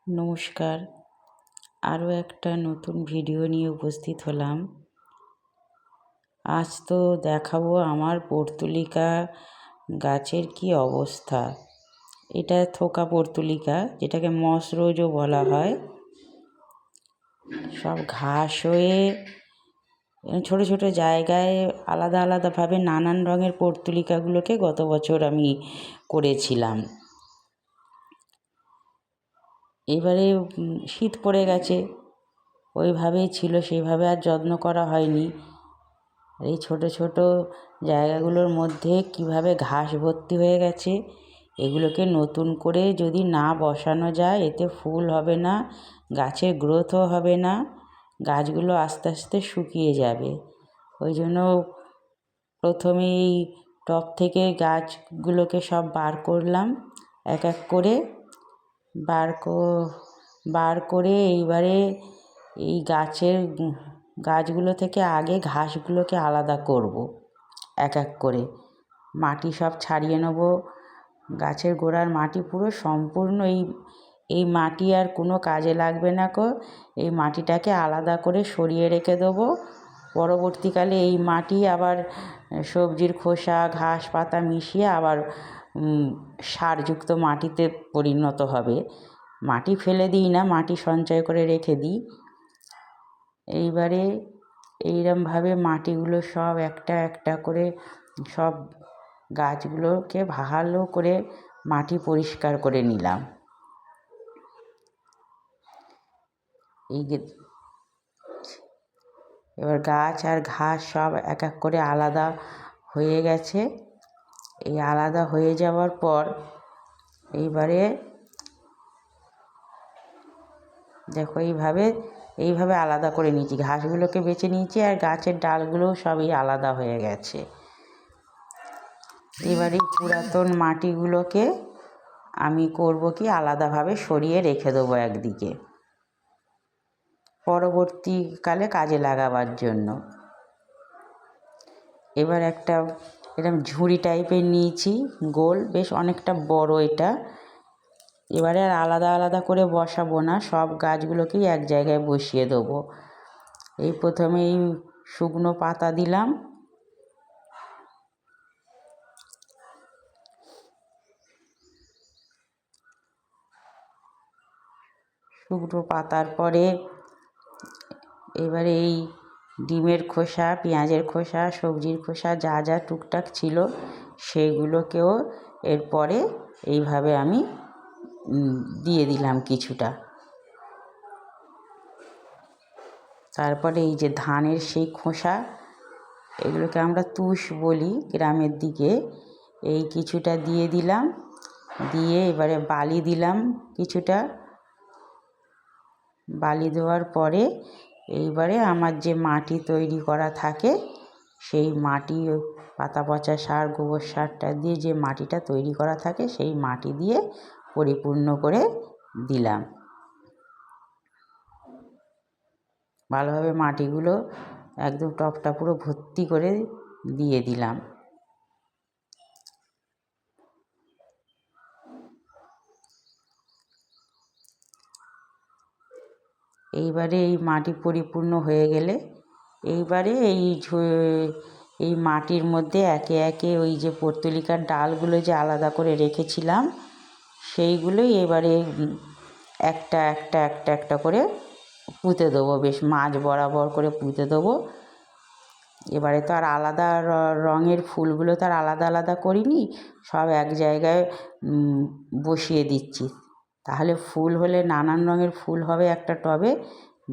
নমস্কার। আরও একটা নতুন ভিডিও নিয়ে উপস্থিত হলাম। আজ তো দেখাবো আমার পর্তুলিকা গাছের কি অবস্থা। এটা থোকা পর্তুলিকা, যেটাকে মস রোজও বলা হয়। সব ঘাস হয়ে ছোট ছোট জায়গায় আলাদা আলাদাভাবে নানান রঙের পর্তুলিকাগুলোকে গত বছর আমি করেছিলাম। এবারে শীত পড়ে গেছে, ওইভাবেই ছিল, সেইভাবে আর যত্ন করা হয়নি। এই ছোট ছোট জায়গাগুলোর মধ্যে কিভাবে ঘাস ভর্তি হয়ে গেছে, এগুলোকে নতুন করে যদি না বসানো যায়, এতে ফুল হবে না, গাছের গ্রোথও হবে না, গাছগুলো আস্তে আস্তে শুকিয়ে যাবে। ওই জন্য প্রথমেই টব থেকে গাছগুলোকে সব বার করলাম, এক এক করে বার করে এইবারে এই গাছগুলো থেকে আগে ঘাসগুলোকে আলাদা করব। এক এক করে মাটি সব ছাড়িয়ে নেব। গাছের গোড়ার মাটি পুরো সম্পূর্ণ এই মাটি আর কোনো কাজে লাগবে না এই মাটিটাকে আলাদা করে সরিয়ে রেখে দেবো। পরবর্তীকালে এই মাটি আবার সবজির খোসা, ঘাস পাতা মিশিয়ে আবার সারযুক্ত মাটিতে পরিণত হবে। মাটি ফেলে দিই না, মাটি সঞ্চয় করে রেখে দিই। এইবারে এইরকমভাবে মাটিগুলো সব একটা একটা করে সব গাছগুলোকে ভালো করে মাটি পরিষ্কার করে নিলাম। এবার গাছ আর ঘাস সব এক এক করে আলাদা হয়ে গেছে। এই আলাদা হয়ে যাওয়ার পর এইবারে দেখো এইভাবে আলাদা করে নিয়েছি, ঘাসগুলোকে বেছে নিয়েছি আর গাছের ডালগুলোও সবই আলাদা হয়ে গেছে। এবারে পুরাতন মাটিগুলোকে আমি করব কি, আলাদাভাবে সরিয়ে রেখে দেবো একদিকে, পরবর্তীকালে কাজে লাগাবার জন্য। এবার একটা এরকম ঝুড়ি টাইপের নিয়েছি, গোল, বেশ অনেকটা বড় এটা। এবারে আর আলাদা আলাদা করে বসাবো না, সব গাছগুলোকেই এক জায়গায় বসিয়ে দেবো। এই প্রথমে এই শুকনো পাতা দিলাম, শুকনো পাতার পরে এবারে এই ডিমের খোসা, পেঁয়াজের খোসা, সবজির খোসা যা যা টুকটাক ছিল সেইগুলোকেও এরপরে এইভাবে আমি দিয়ে দিলাম কিছুটা। তারপরে এই যে ধানের সেই খোসা, এগুলোকে আমরা তুষ বলি গ্রামের দিকে, এই কিছুটা দিয়ে দিলাম। দিয়ে এবারে বালি দিলাম কিছুটা। বালি দেওয়ার পরে এইবারে আমার যে মাটি তৈরি করা থাকে, সেই মাটি, পাতা পচা সার, গোবর সারটা দিয়ে যে মাটিটা তৈরি করা থাকে, সেই মাটি দিয়ে পরিপূর্ণ করে দিলাম। ভালোভাবে মাটিগুলো একদম টবটা পুরো ভর্তি করে দিয়ে দিলাম। এইবারে এই মাটি পরিপূর্ণ হয়ে গেলে এইবারে এই মাটির মধ্যে একে একে ওই যে পর্তুলিকার ডালগুলো যে আলাদা করে রেখেছিলাম, সেইগুলোই এবারে একটা একটা একটা একটা করে পুঁতে দেবো, বেশ মাঝ বরাবর করে পুঁতে দেবো। এবারে তো আর আলাদা রঙের ফুলগুলো তো আর আলাদা আলাদা করিনি, সব এক জায়গায় বসিয়ে দিচ্ছি। তাহলে ফুল হলে নানান রঙের ফুল হবে একটা টবে,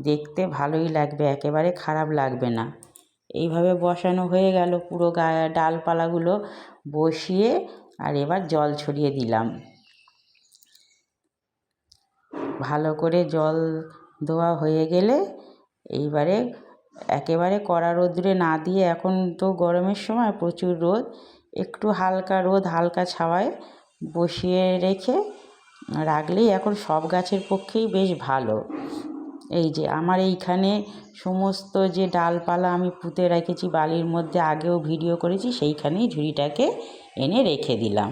দেখতে ভালোই লাগবে, একেবারে খারাপ লাগবে না। এইভাবে বসানো হয়ে গেল, পুরো ডালপালাগুলো বসিয়ে আর এবার জল ছড়িয়ে দিলাম। ভালো করে জল দেওয়া হয়ে গেলে এইবারে একেবারে কড়া রোদ্রে না দিয়ে, এখন তো গরমের সময় প্রচুর রোদ, একটু হালকা রোদ, হালকা ছাওয়ায় বসিয়ে রাখলেই এখন সব গাছের পক্ষেই বেশ ভালো। এই যে আমার এইখানে সমস্ত যে ডালপালা আমি পুঁতে রেখেছি বালির মধ্যে, আগেও ভিডিও করেছি, সেইখানেই ঝুড়িটাকে এনে রেখে দিলাম।